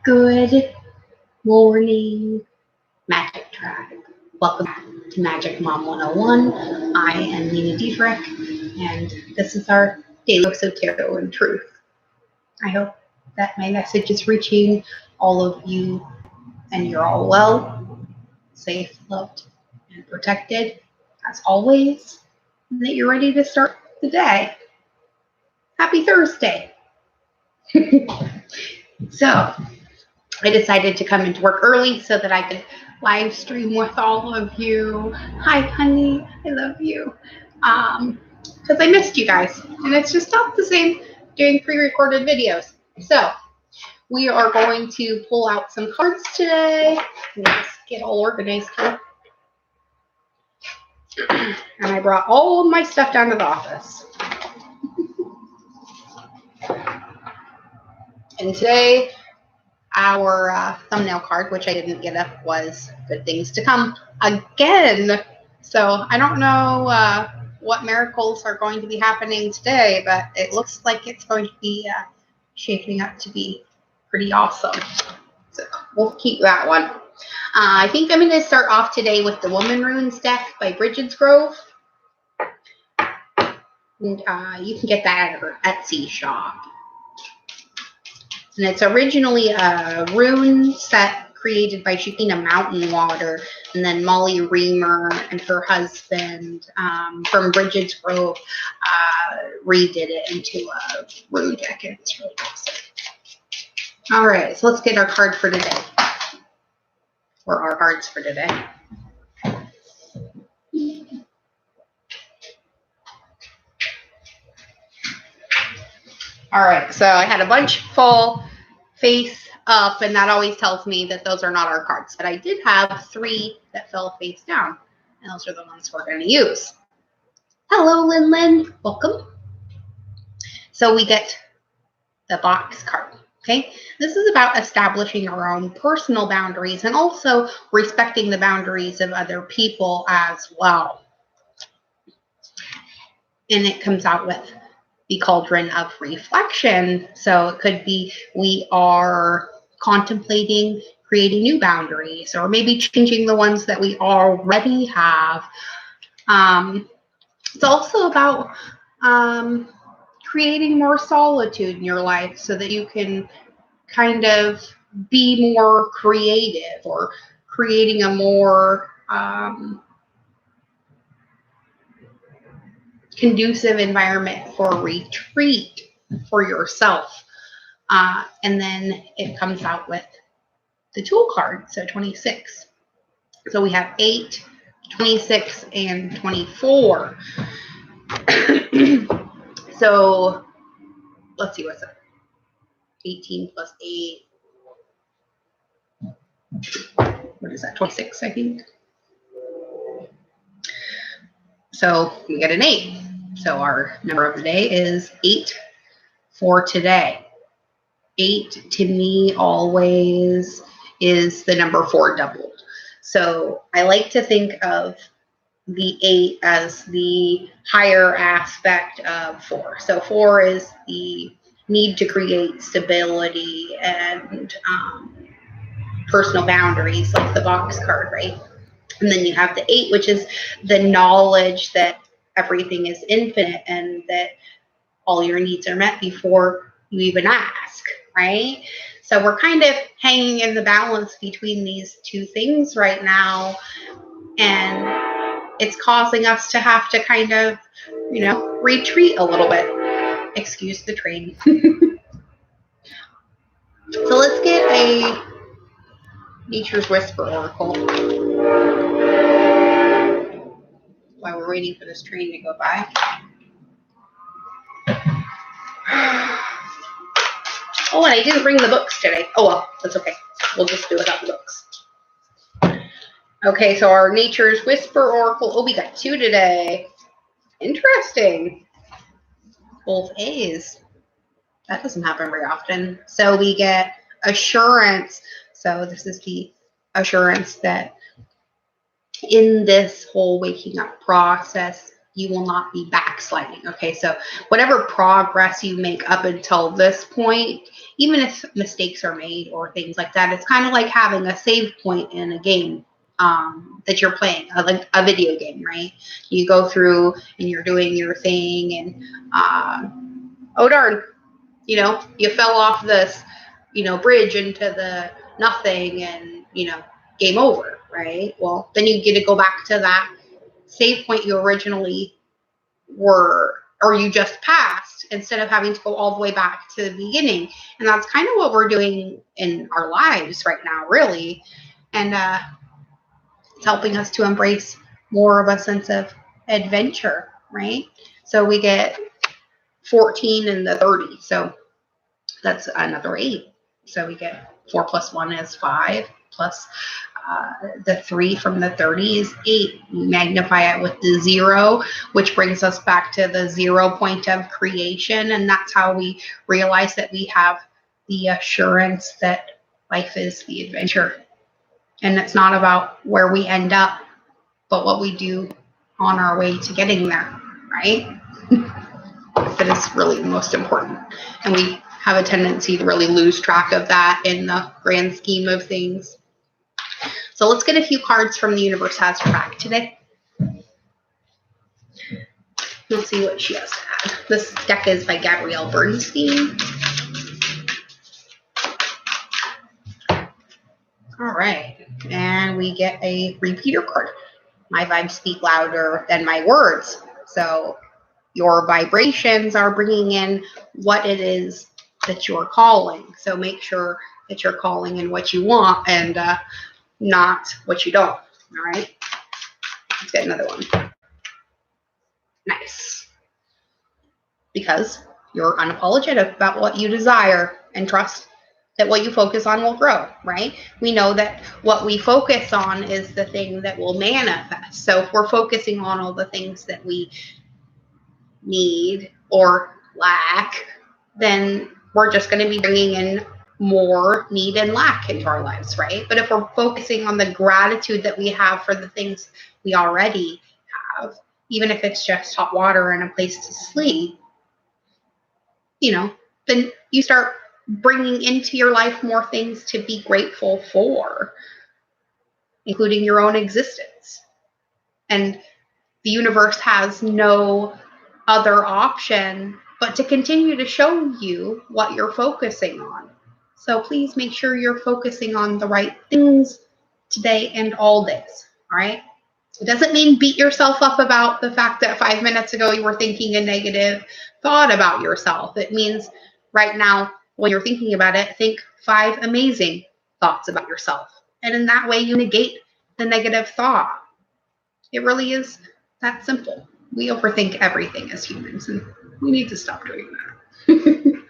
Good morning, Magic Tribe. Welcome back to Magic Mom 101. I am Nina Diefrick, and this is our daily xoxo tarot and truth. I hope that my message is reaching all of you and you're all well, safe, loved, and protected as always, and that you're ready to start the day. Happy Thursday. So, I decided to come into work early so that I could live stream with all of you. Hi, honey. I love you. Because I missed you guys. And it's just not the same doing pre-recorded videos. So we are going to pull out some cards today. Let's get all organized here. And I brought all of my stuff down to the office. And today, our thumbnail card, which I didn't get up, was good things to come again. So I don't know what miracles are going to be happening today, but it looks like it's going to be shaping up to be pretty awesome. So we'll keep that one. I think I'm going to start off today with the Woman Runes deck by Bridget's Grove. And you can get that at her Etsy shop. And it's originally a rune set created by Shakina Mountain Water, and then Molly Reamer and her husband from Bridget's Grove redid it into a rune deck, and it's really awesome. All right, so let's get our card for today, or our cards for today. All right, so I had a bunch full face up, and that always tells me that those are not our cards. But I did have 3 that fell face down, and those are the ones we're going to use. Hello, Lin. Welcome. So we get the box card, okay? This is about establishing our own personal boundaries and also respecting the boundaries of other people as well. And it comes out with the cauldron of reflection. So it could be we are contemplating creating new boundaries, or maybe changing the ones that we already have. It's also about creating more solitude in your life so that you can kind of be more creative, or creating a more conducive environment for a retreat for yourself. And then it comes out with the Tool card, so 26. So we have 8, 26, and 24. So let's see, what's that? 18 plus 8. What is that? 26, I think. So we get an 8. So our number of the day is 8 for today. 8 to me always is the number 4 doubled. So I like to think of the 8 as the higher aspect of 4. So 4 is the need to create stability and personal boundaries, like the box card, right? And then you have the 8, which is the knowledge that everything is infinite and that all your needs are met before you even ask, right? So we're kind of hanging in the balance between these 2 things right now, and it's causing us to have to kind of, retreat a little bit. Excuse the train. So let's get a Nature's Whisper Oracle while we're waiting for this train to go by. Oh, and I didn't bring the books today. Oh, well, that's okay. We'll just do it without the books. Okay, so our Nature's Whisper Oracle. Oh, we got 2 today. Interesting. Both A's. That doesn't happen very often. So we get assurance. So this is the assurance that in this whole waking up process, you will not be backsliding. Okay, so whatever progress you make up until this point, even if mistakes are made or things like that, it's kind of like having a save point in a game that you're playing, like a video game, right? You go through and you're doing your thing, and oh darn, you fell off this, bridge into the nothing, and game over, right? Well, then you get to go back to that save point you originally were, or you just passed, instead of having to go all the way back to the beginning. And that's kind of what we're doing in our lives right now, really. And it's helping us to embrace more of a sense of adventure, right? So we get 14 and the 30. So that's another 8. So we get 4 plus 1 is 5, plus the 3 from the 30 is 8. We magnify it with the 0, which brings us back to the 0 point of creation. And that's how we realize that we have the assurance that life is the adventure. And it's not about where we end up, but what we do on our way to getting there, right? That is really the most important. And we have a tendency to really lose track of that in the grand scheme of things. So let's get a few cards from the universe has for back today. Let's see what she has to add. This deck is by Gabrielle Bernstein. All right. And we get a repeater card. My vibes speak louder than my words. So your vibrations are bringing in what it is that you're calling. So make sure that you're calling in what you want and not what you don't. All right. Let's get another one. Nice. Because you're unapologetic about what you desire and trust that what you focus on will grow, right? We know that what we focus on is the thing that will manifest. So if we're focusing on all the things that we need or lack, then we're just going to be bringing in more need and lack into our lives, right? But if we're focusing on the gratitude that we have for the things we already have, even if it's just hot water and a place to sleep, then you start bringing into your life more things to be grateful for, including your own existence. And the universe has no other option but to continue to show you what you're focusing on. So please make sure you're focusing on the right things today and all days, all right? It doesn't mean beat yourself up about the fact that 5 minutes ago you were thinking a negative thought about yourself. It means right now, when you're thinking about it, think 5 amazing thoughts about yourself. And in that way, you negate the negative thought. It really is that simple. We overthink everything as humans, and we need to stop doing that.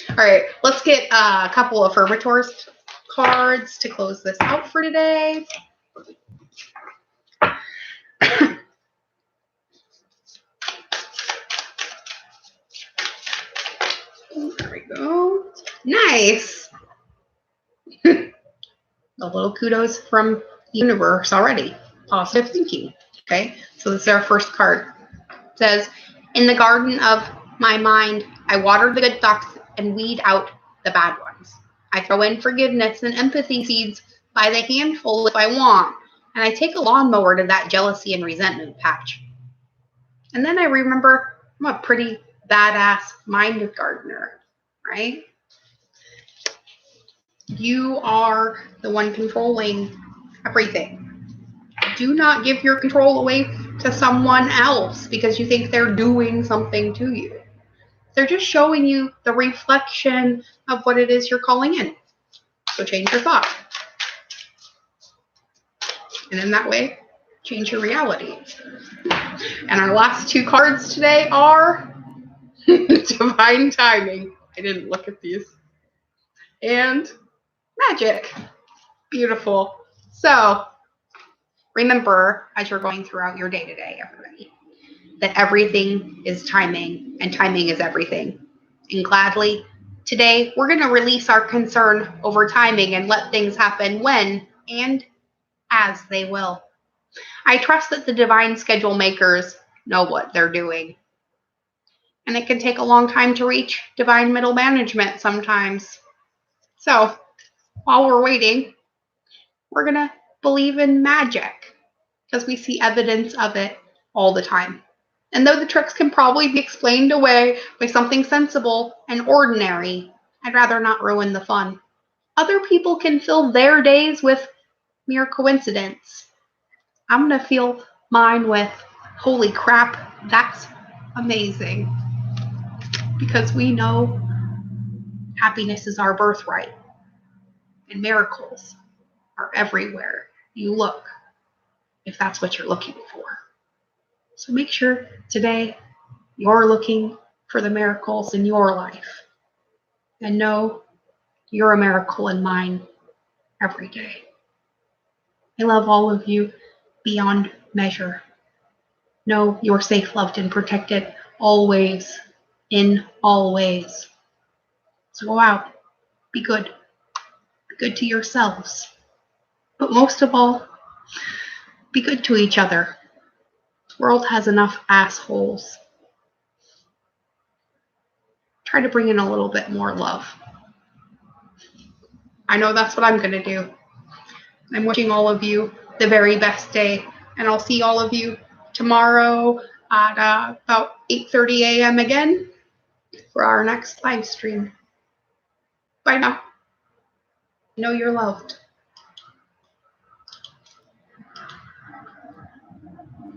All right, let's get a couple of affirmators cards to close this out for today. There we go. Nice. A little kudos from the universe already. Positive thinking. Okay, so this is our first card. It says, in the garden of my mind, I water the good thoughts and weed out the bad ones. I throw in forgiveness and empathy seeds by the handful if I want, and I take a lawnmower to that jealousy and resentment patch. And then I remember I'm a pretty badass mind gardener, right? You are the one controlling everything. Do not give your control away to someone else because you think they're doing something to you. They're just showing you the reflection of what it is you're calling in. So change your thought. And in that way, change your reality. And our last 2 cards today are divine timing. I didn't look at these. And magic. Beautiful. So remember, as you're going throughout your day today, everybody, that everything is timing and timing is everything. And gladly, today, we're going to release our concern over timing and let things happen when and as they will. I trust that the divine schedule makers know what they're doing. And it can take a long time to reach divine middle management sometimes. So while we're waiting, we're going to believe in magic because we see evidence of it all the time. And though the tricks can probably be explained away by something sensible and ordinary, I'd rather not ruin the fun. Other people can fill their days with mere coincidence. I'm going to fill mine with, holy crap, that's amazing. Because we know happiness is our birthright. And miracles are everywhere you look, if that's what you're looking for. So make sure today you're looking for the miracles in your life. And know you're a miracle in mine every day. I love all of you beyond measure. Know you're safe, loved, and protected always, in all ways. So go out, be good to yourselves. But most of all, be good to each other. The world has enough assholes. Try to bring in a little bit more love. I know that's what I'm going to do. I'm wishing all of you the very best day, and I'll see all of you tomorrow at about 8:30 a.m. again for our next live stream. Bye now. Know you're loved.